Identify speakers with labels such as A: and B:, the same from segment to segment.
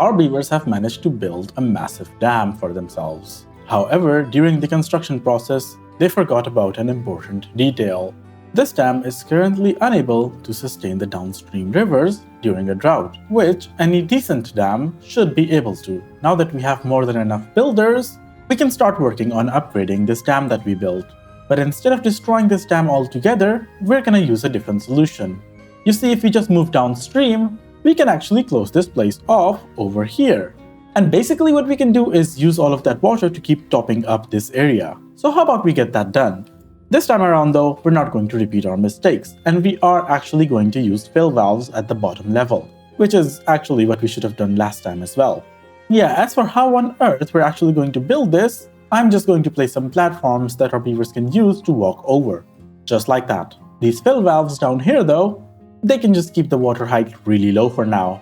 A: our beavers have managed to build a massive dam for themselves. However, during the construction process, they forgot about an important detail. This dam is currently unable to sustain the downstream rivers during a drought, which any decent dam should be able to. Now that we have more than enough builders, we can start working on upgrading this dam that we built. But instead of destroying this dam altogether, we're gonna use a different solution. You see, if we just move downstream, we can actually close this place off over here. And basically what we can do is use all of that water to keep topping up this area. So how about we get that done? This time around though, we're not going to repeat our mistakes, and we are actually going to use fill valves at the bottom level, which is actually what we should have done last time as well. Yeah, as for how on earth we're actually going to build this, I'm just going to place some platforms that our beavers can use to walk over. Just like that. These fill valves down here though, they can just keep the water height really low for now.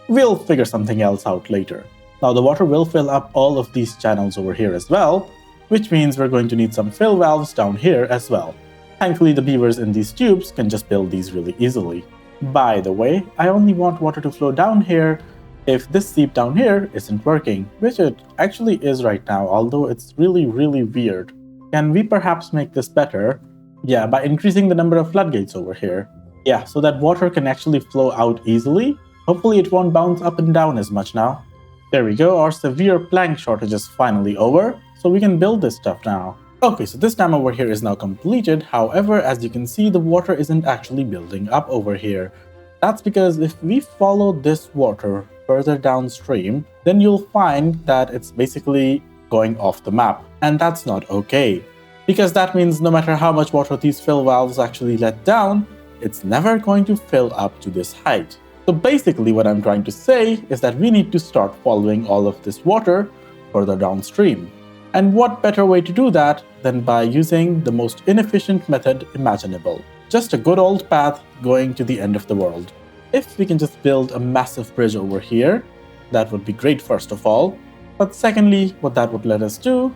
A: We'll figure something else out later. Now the water will fill up all of these channels over here as well, which means we're going to need some fill valves down here as well. Thankfully the beavers in these tubes can just build these really easily. By the way, I only want water to flow down here if this seep down here isn't working, which it actually is right now, although it's really weird. Can we perhaps make this better? Yeah, by increasing the number of floodgates over here. Yeah, so that water can actually flow out easily. Hopefully it won't bounce up and down as much now. There we go, our severe plank shortage is finally over, so we can build this stuff now. Okay, so this dam over here is now completed. However, as you can see, the water isn't actually building up over here. That's because if we follow this water further downstream, then you'll find that it's basically going off the map. And that's not okay, because that means no matter how much water these fill valves actually let down, it's never going to fill up to this height. So basically what I'm trying to say is that we need to start following all of this water further downstream. And what better way to do that than by using the most inefficient method imaginable. Just a good old path going to the end of the world. If we can just build a massive bridge over here, that would be great first of all. But secondly, what that would let us do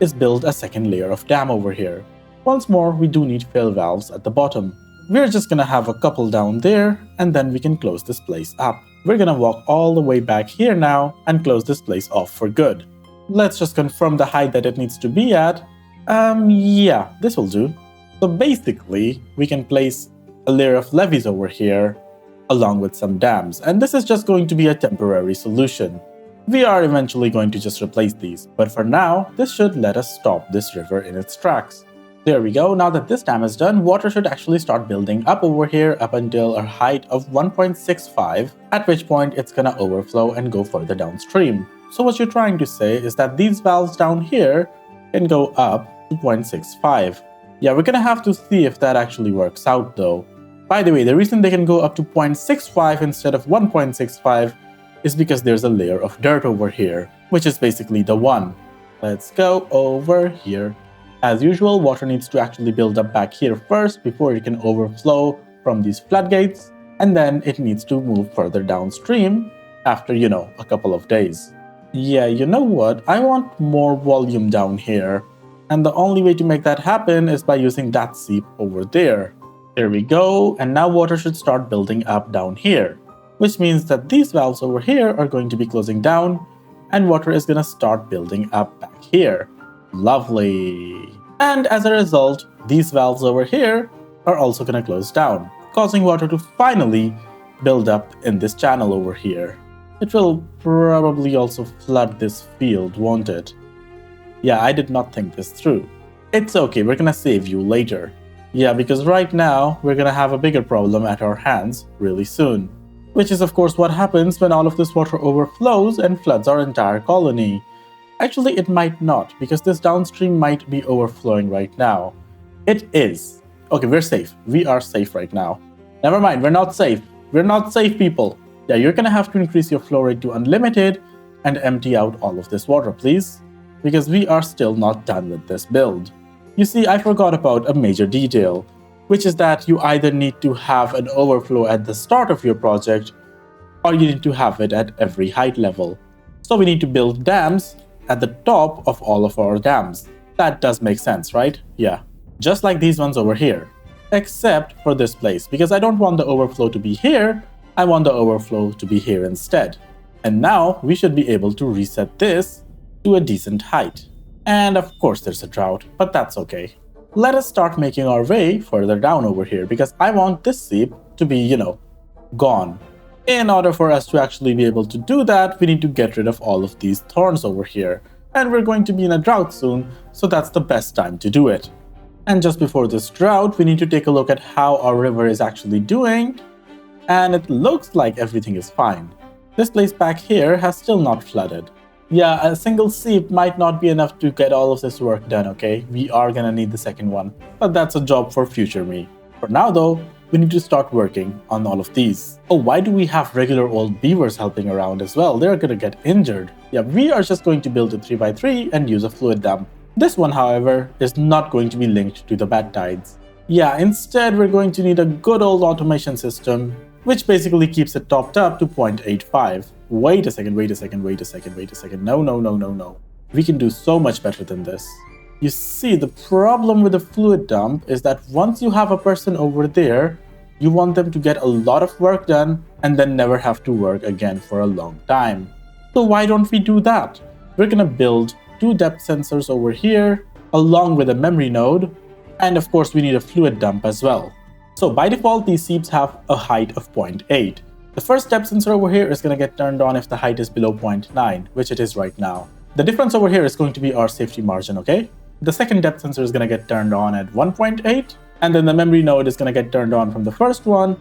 A: is build a second layer of dam over here. Once more, we do need fill valves at the bottom. We're just gonna have a couple down there, and then we can close this place up. We're gonna walk all the way back here now and close this place off for good. Let's just confirm the height that it needs to be at. Yeah, this will do. So basically, we can place a layer of levees over here, along with some dams, and this is just going to be a temporary solution. We are eventually going to just replace these, but for now, this should let us stop this river in its tracks. There we go, now that this dam is done, water should actually start building up over here up until a height of 1.65, at which point it's gonna overflow and go further downstream. So what you're trying to say is that these valves down here can go up to 0.65. Yeah, we're gonna have to see if that actually works out though. By the way, the reason they can go up to 0.65 instead of 1.65 is because there's a layer of dirt over here, which is basically the one. Let's go over here. As usual, water needs to actually build up back here first before it can overflow from these floodgates, and then it needs to move further downstream after, a couple of days. Yeah, you know what? I want more volume down here, and the only way to make that happen is by using that seep over there. There we go, and now water should start building up down here, which means that these valves over here are going to be closing down, and water is going to start building up back here. Lovely. And as a result, these valves over here are also going to close down, causing water to finally build up in this channel over here. It will probably also flood this field, won't it? Yeah, I did not think this through. It's okay, we're going to save you later. Yeah, because right now, we're going to have a bigger problem at our hands really soon. Which is of course what happens when all of this water overflows and floods our entire colony. Actually, it might not, because this downstream might be overflowing right now. It is. Okay, we're safe. We are safe right now. Never mind, we're not safe. We're not safe, people. Yeah, you're gonna have to increase your flow rate to unlimited and empty out all of this water, please. Because we are still not done with this build. You see, I forgot about a major detail, which is that you either need to have an overflow at the start of your project, or you need to have it at every height level. So we need to build dams at the top of all of our dams. That does make sense, right? Yeah. Just like these ones over here. Except for this place, because I don't want the overflow to be here, I want the overflow to be here instead. And now we should be able to reset this to a decent height. And of course there's a drought, but that's okay. Let us start making our way further down over here because I want this seep to be, gone. In order for us to actually be able to do that, we need to get rid of all of these thorns over here. And we're going to be in a drought soon, so that's the best time to do it. And just before this drought, we need to take a look at how our river is actually doing. And it looks like everything is fine. This place back here has still not flooded. Yeah, a single seep might not be enough to get all of this work done, okay? We are gonna need the second one, but that's a job for future me. For now though, we need to start working on all of these. Oh, why do we have regular old beavers helping around as well? They're gonna get injured. Yeah, we are just going to build a 3x3 and use a fluid dam. This one, however, is not going to be linked to the bad tides. Yeah, instead we're going to need a good old automation system, which basically keeps it topped up to 0.85. Wait a second. No. We can do so much better than this. You see, the problem with the fluid dump is that once you have a person over there, you want them to get a lot of work done and then never have to work again for a long time. So why don't we do that? We're gonna build 2 depth sensors over here, along with a memory node, and of course we need a fluid dump as well. So by default, these seeps have a height of 0.8. The first depth sensor over here is going to get turned on if the height is below 0.9, which it is right now. The difference over here is going to be our safety margin, okay? The second depth sensor is going to get turned on at 1.8, and then the memory node is going to get turned on from the first one,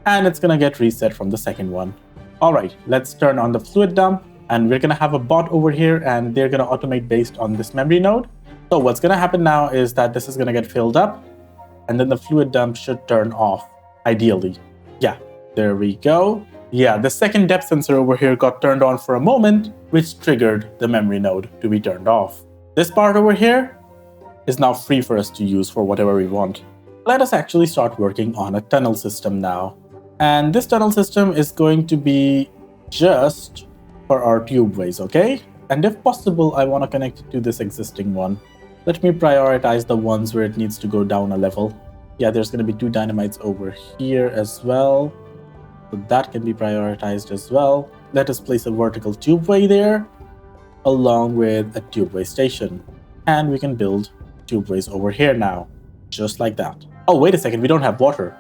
A: and it's going to get reset from the second one. Alright, let's turn on the fluid dump, and we're going to have a bot over here, and they're going to automate based on this memory node. So what's going to happen now is that this is going to get filled up, and then the fluid dump should turn off, ideally. Yeah, there we go. Yeah, the second depth sensor over here got turned on for a moment, which triggered the memory node to be turned off. This part over here is now free for us to use for whatever we want. Let us actually start working on a tunnel system now. And this tunnel system is going to be just for our tubeways, okay? And if possible, I want to connect it to this existing one. Let me prioritize the ones where it needs to go down a level. Yeah, there's going to be 2 dynamites over here as well. So that can be prioritized as well. Let us place a vertical tubeway there, along with a tubeway station. And we can build tubeways over here now, just like that. Oh, wait a second, we don't have water.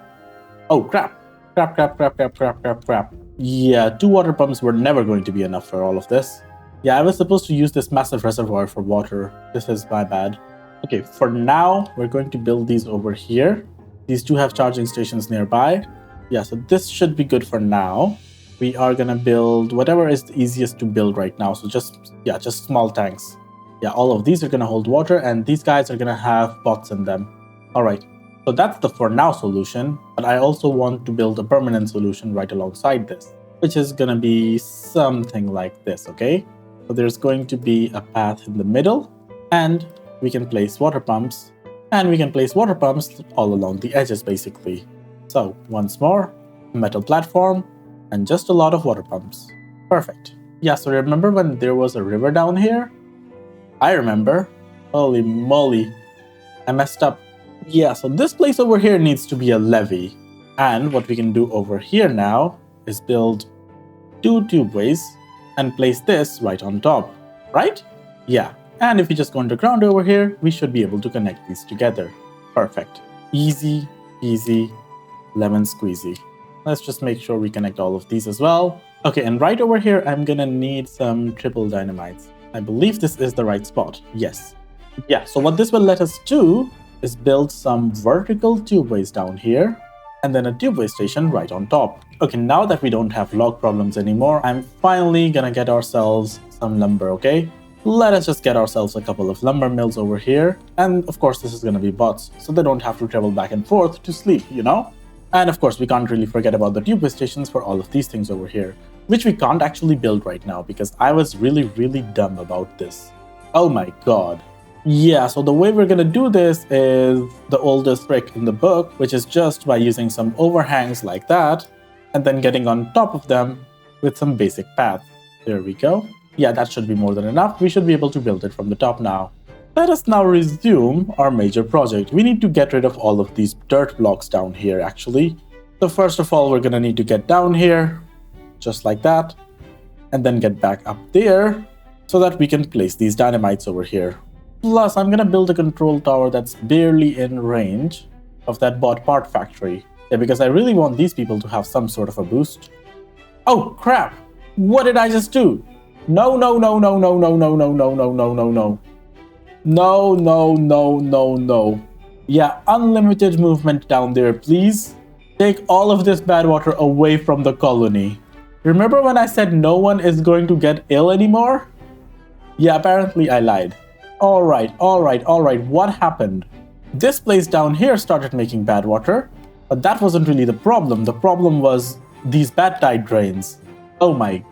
A: Oh, crap. Crap. Yeah, 2 water pumps were never going to be enough for all of this. Yeah, I was supposed to use this massive reservoir for water. This is my bad. Okay, for now, we're going to build these over here. These 2 have charging stations nearby. Yeah, so this should be good for now. We are gonna build whatever is the easiest to build right now. So just small tanks. Yeah, all of these are gonna hold water, and these guys are gonna have pots in them. All right, so that's the for now solution. But I also want to build a permanent solution right alongside this, which is gonna be something like this, okay? So there's going to be a path in the middle, and we can place water pumps, and we can place water pumps all along the edges, basically. So once more, a metal platform, and just a lot of water pumps. Perfect. Yeah, so remember when there was a river down here? I remember. Holy moly. I messed up. Yeah, so this place over here needs to be a levee. And what we can do over here now is build 2 tubeways and place this right on top, right? Yeah, and if we just go underground over here, we should be able to connect these together. Perfect. Easy peasy, lemon squeezy. Let's just make sure we connect all of these as well. Okay, and right over here, I'm gonna need some triple dynamites. I believe this is the right spot. Yes. Yeah, so what this will let us do is build some vertical tubeways down here, and then a tubeway station right on top. Okay, now that we don't have log problems anymore, I'm finally gonna get ourselves some lumber, okay? Let us just get ourselves a couple of lumber mills over here. And of course, this is gonna be bots, so they don't have to travel back and forth to sleep, you know? And of course, we can't really forget about the tubeway stations for all of these things over here, which we can't actually build right now because I was really dumb about this. Oh my god. Yeah, so the way we're gonna do this is the oldest trick in the book, which is just by using some overhangs like that, and then getting on top of them with some basic path. There we go. Yeah, that should be more than enough. We should be able to build it from the top now. Let us now resume our major project. We need to get rid of all of these dirt blocks down here, actually. So first of all, we're gonna need to get down here, just like that. and then get back up there so that we can place these dynamites over here. Plus, I'm gonna build a control tower that's barely in range of that bot part factory. Yeah, because I really want these people to have some sort of a boost. Oh, crap! What did I just do? No, no, no, no, no, no, no, no, no, no, no, no, no. No, no, no, no, no. Yeah, unlimited movement down there, please. Take all of this bad water away from the colony. Remember when I said no one is going to get ill anymore? Yeah, apparently I lied. Alright, what happened? This place down here started making bad water, but that wasn't really the problem. The problem was these bad tide drains. Oh my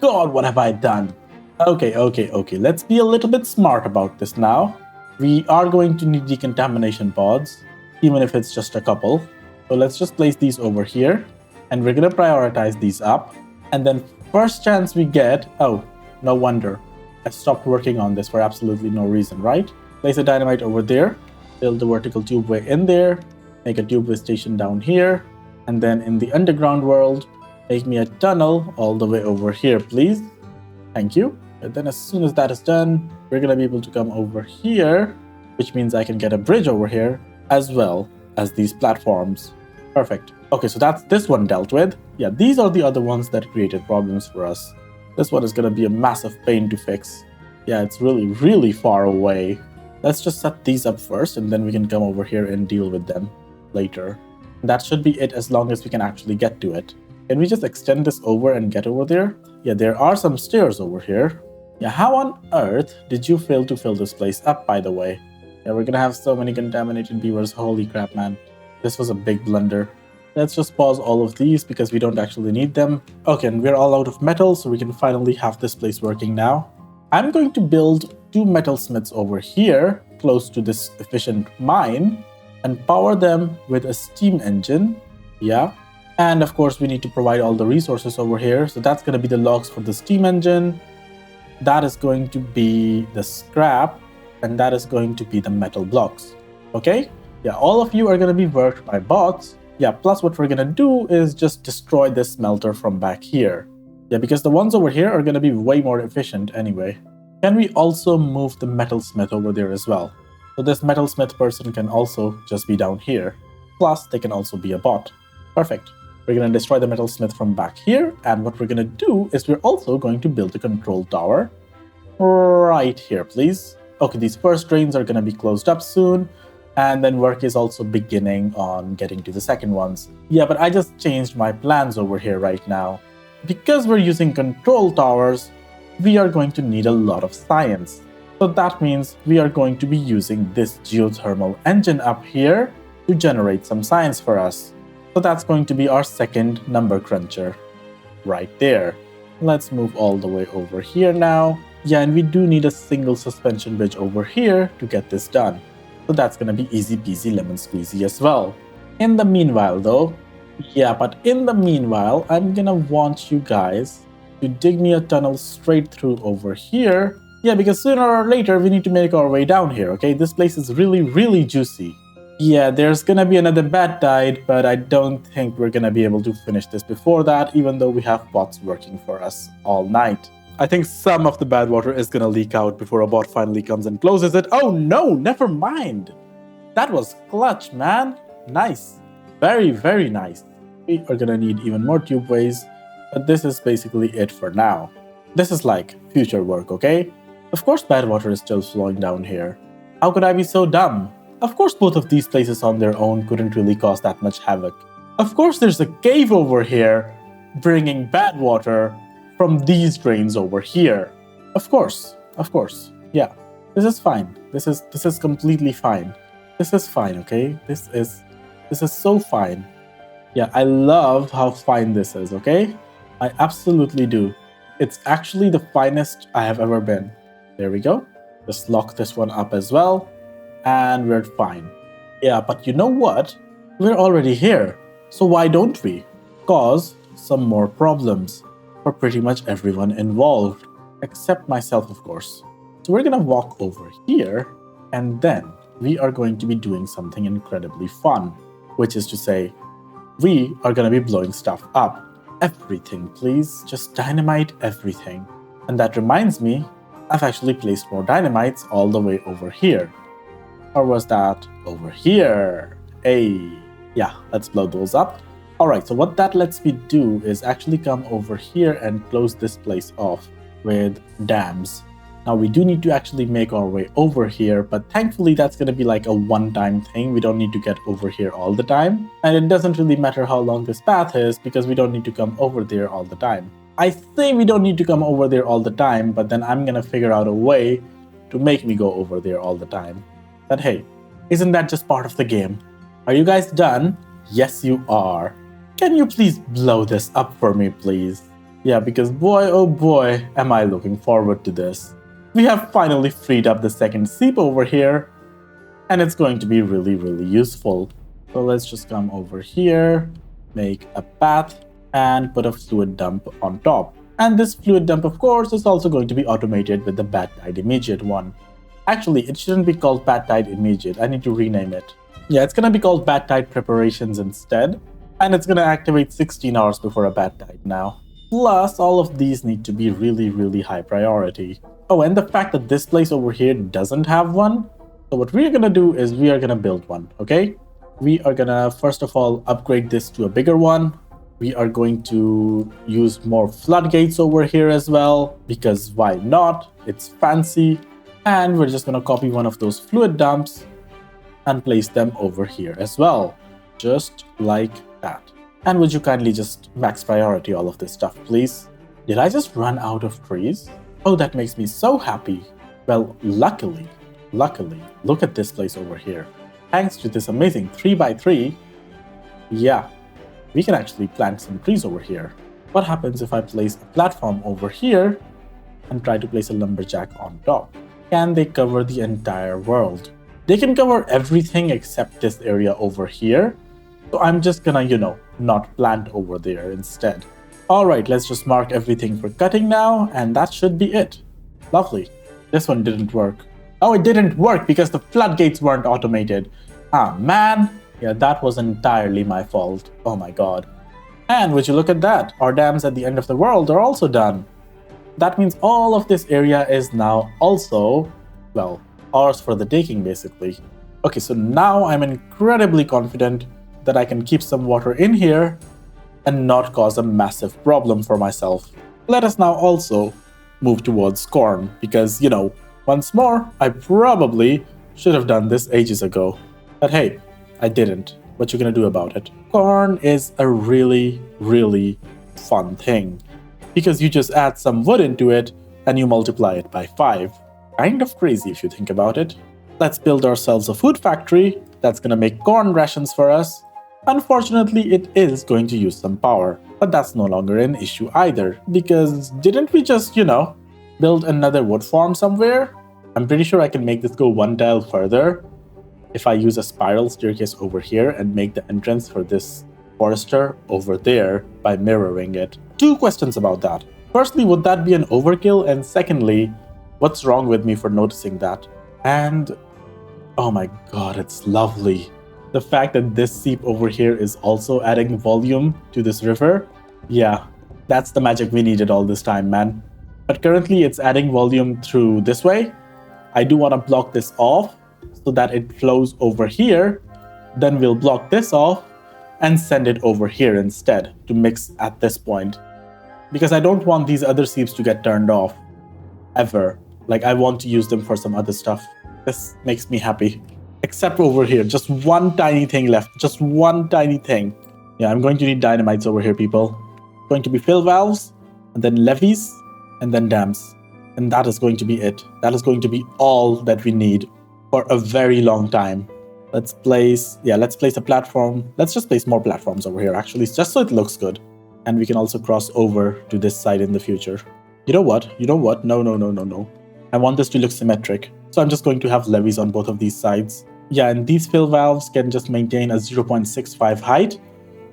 A: god, what have I done? Okay, let's be a little bit smart about this now. We are going to need decontamination pods, even if it's just a couple. So let's just place these over here, and we're gonna prioritize these up. And then first chance we get, oh, no wonder. I stopped working on this for absolutely no reason, right? Place a dynamite over there, build a vertical tubeway in there, make a tubeway station down here, and then in the underground world, make me a tunnel all the way over here, please. Thank you. And then as soon as that is done, we're gonna be able to come over here, which means I can get a bridge over here, as well as these platforms. Perfect. Okay, so that's this one dealt with. Yeah, these are the other ones that created problems for us. This one is gonna be a massive pain to fix. Yeah, it's really, really far away. Let's just set these up first, and then we can come over here and deal with them later. That should be it as long as we can actually get to it. Can we just extend this over and get over there? Yeah, there are some stairs over here. Yeah, how on earth did you fail to fill this place up, by the way? Yeah, we're gonna have so many contaminated beavers. Holy crap, man. This was a big blunder. Let's just pause all of these because we don't actually need them. Okay, and we're all out of metal, so we can finally have this place working now. I'm going to build 2 metalsmiths over here, close to this efficient mine, and power them with a steam engine. Yeah. And of course, we need to provide all the resources over here. So that's going to be the logs for the steam engine. That is going to be the scrap, and that is going to be the metal blocks. Okay? Yeah, all of you are going to be worked by bots. Yeah, plus what we're going to do is just destroy this smelter from back here. Yeah, because the ones over here are going to be way more efficient anyway. Can we also move the metalsmith over there as well? So this metalsmith person can also just be down here. Plus, they can also be a bot. Perfect. We're going to destroy the metalsmith from back here. And what we're going to do is we're also going to build a control tower right here, please. Okay, these first drains are going to be closed up soon. And then work is also beginning on getting to the second ones. Yeah, but I just changed my plans over here right now. Because we're using control towers, we are going to need a lot of science. So that means we are going to be using this geothermal engine up here to generate some science for us. So that's going to be our second number cruncher right there. Let's move all the way over here now. Yeah, and we do need a single suspension bridge over here to get this done. So that's gonna be easy peasy lemon squeezy as well. In the meanwhile though, I'm gonna want you guys to dig me a tunnel straight through over here. Yeah, because sooner or later we need to make our way down here, okay? This place is really, really juicy. Yeah, there's gonna be another bad tide, but I don't think we're gonna be able to finish this before that, even though we have bots working for us all night. I think some of the bad water is gonna leak out before a bot finally comes and closes it. Oh no, never mind. That was clutch, man. Nice. Very, very nice. We are gonna need even more tubeways, but this is basically it for now. This is like future work, okay? Of course bad water is still flowing down here. How could I be so dumb? Of course both of these places on their own couldn't really cause that much havoc. Of course there's a cave over here bringing bad water from these drains over here. Of course. Yeah. This is fine. This is completely fine. This is fine, okay? This is so fine. Yeah, I love how fine this is, okay? I absolutely do. It's actually the finest I have ever been. There we go. Just lock this one up as well. And we're fine. Yeah, but you know what? We're already here. So why don't we cause some more problems for pretty much everyone involved, except myself, of course. So we're gonna walk over here, and then we are going to be doing something incredibly fun, which is to say, we are gonna be blowing stuff up. everything, please. Just dynamite everything. And that reminds me, I've actually placed more dynamites all the way over here. Or was that over here? Hey, yeah, let's blow those up. Alright, so what that lets me do is actually come over here and close this place off with dams. Now we do need to actually make our way over here, but thankfully that's going to be like a one-time thing. We don't need to get over here all the time. And it doesn't really matter how long this path is because we don't need to come over there all the time. I say we don't need to come over there all the time, but then I'm going to figure out a way to make me go over there all the time. But hey, isn't that just part of the game? Are you guys done? Yes, you are. Can you please blow this up for me, please? Yeah, because boy, oh boy, am I looking forward to this. We have finally freed up the second seep over here, and it's going to be really, really useful. So let's just come over here, make a path, and put a fluid dump on top. And this fluid dump, of course, is also going to be automated with the bad tide immediate one. Actually, it shouldn't be called bad tide immediate. I need to rename it. Yeah, it's going to be called bad tide preparations instead. And it's going to activate 16 hours before a bad tide now. Plus, all of these need to be really, really high priority. Oh, and the fact that this place over here doesn't have one. So what we're going to do is we are going to build one, okay? We are going to, first of all, upgrade this to a bigger one. We are going to use more floodgates over here as well, because why not? It's fancy. And we're just going to copy one of those fluid dumps and place them over here as well. Just like that. And would you kindly just max priority all of this stuff, please? Did I just run out of trees? Oh, that makes me so happy. Well, luckily, look at this place over here. Thanks to this amazing 3x3, yeah, we can actually plant some trees over here. What happens if I place a platform over here and try to place a lumberjack on top? Can they cover the entire world? They can cover everything except this area over here. So I'm just gonna, not plant over there instead. Alright, let's just mark everything for cutting now, and that should be it. Lovely. This one didn't work. Oh, it didn't work because the floodgates weren't automated. Ah, man. Yeah, that was entirely my fault. Oh my god. And would you look at that? Our dams at the end of the world are also done. That means all of this area is now also, well, ours for the taking basically. Okay, so now I'm incredibly confident that I can keep some water in here and not cause a massive problem for myself. Let us now also move towards corn because, once more, I probably should have done this ages ago. But hey, I didn't. What you gonna do about it? Corn is a really, really fun thing because you just add some wood into it and you multiply it by 5. Kind of crazy if you think about it. Let's build ourselves a food factory that's gonna make corn rations for us. Unfortunately, it is going to use some power, but that's no longer an issue either, because didn't we just, build another wood farm somewhere? I'm pretty sure I can make this go one tile further if I use a spiral staircase over here and make the entrance for this forester over there by mirroring it. 2 questions about that. Firstly, would that be an overkill? And secondly, what's wrong with me for noticing that? And oh my god, it's lovely. The fact that this seep over here is also adding volume to this river, yeah, that's the magic we needed all this time, man. But currently it's adding volume through this way. I do want to block this off so that it flows over here. Then we'll block this off and send it over here instead to mix at this point. Because I don't want these other seeps to get turned off, ever. Like, I want to use them for some other stuff. This makes me happy. Except over here, just one tiny thing left, just one tiny thing. Yeah, I'm going to need dynamites over here, people. Going to be fill valves, and then levees, and then dams. And that is going to be it. That is going to be all that we need for a very long time. Let's place a platform. Let's just place more platforms over here, actually, just so it looks good. And we can also cross over to this side in the future. You know what? No. I want this to look symmetric. So I'm just going to have levees on both of these sides. Yeah, and these fill valves can just maintain a 0.65 height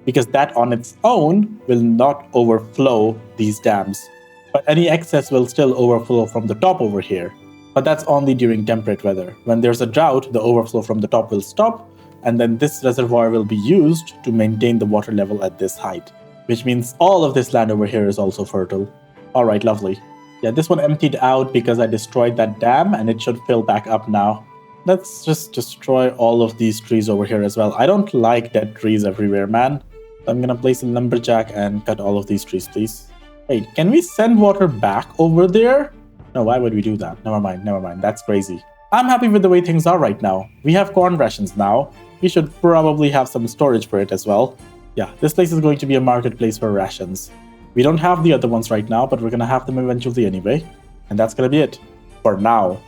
A: because that on its own will not overflow these dams. But any excess will still overflow from the top over here. But that's only during temperate weather. When there's a drought, the overflow from the top will stop, and then this reservoir will be used to maintain the water level at this height. which means all of this land over here is also fertile. All right, lovely. Yeah, this one emptied out because I destroyed that dam, and it should fill back up now. Let's just destroy all of these trees over here as well. I don't like dead trees everywhere, man. I'm gonna place a lumberjack and cut all of these trees, please. Wait, can we send water back over there? No, why would we do that? Never mind, never mind. That's crazy. I'm happy with the way things are right now. We have corn rations now. We should probably have some storage for it as well. Yeah, this place is going to be a marketplace for rations. We don't have the other ones right now, but we're gonna have them eventually anyway. And that's gonna be it for now.